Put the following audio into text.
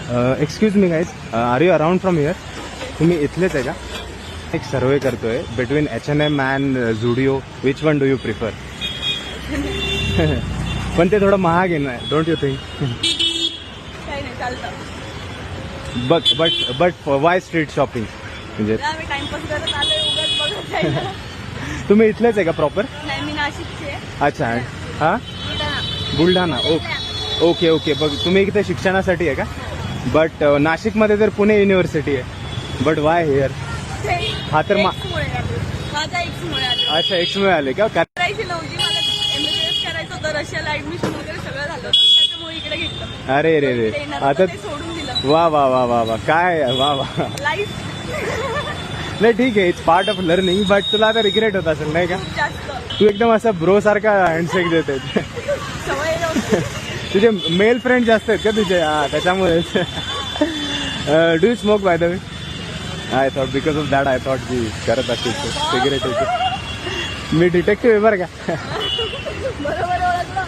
Excuse me guys, are you around from here? तुम्ही इथलेच आहे का? एक सर्वे करतोय between H&M and Zudio, which one do you prefer? पण ते थोडं महाग आहे ना, डोंट यू थिंक? काही नाही चालतं. But why street shopping? म्हणजे आम्ही टाइमपास करत आलोय, उगाच बघत जायला. तुम्ही इथलेच आहे का प्रॉपर? नाही, मी नाशिकची आहे. अच्छा, हां, बुलढाणा. बुलढाणा. Okay okay. बघ, तुम्ही इथे शिक्षणासाठी आहे का? बट नाशिकमध्ये तर पुणे युनिव्हर्सिटी आहे. But why hair? हा तर एक्समुळे आलो. माझा एक्समुळे आलो. अच्छा, एक्समुळे आले का? करायची नव्हती मला, MBBS करायचं होतं. रशियाला ऍडमिशन वगैरे सगळं झालं होतं, त्याच्यामुळे इकडे घेतलं. अरे रे रे, आता ते सोडून दिलं. वा वा वा वा वा, काय वा वा. लाईफ नाही ठीक आहे, it's part of learning. But तुला आता रिग्रेट होत असेल नाही का? जास्त तू एकदम असा ब्रो सारखा हँडशेक देते. सवय नव्हती. तुझे मेल फ्रेंड जास्त आहेत का तुझे? हा, त्याच्यामुळे. Do you smoke by the way? I thought because of that I thought की करत असेल सिगरेट. मी डिटेक्टिव्ह आहे बरं का. बरोबर ओळखलं.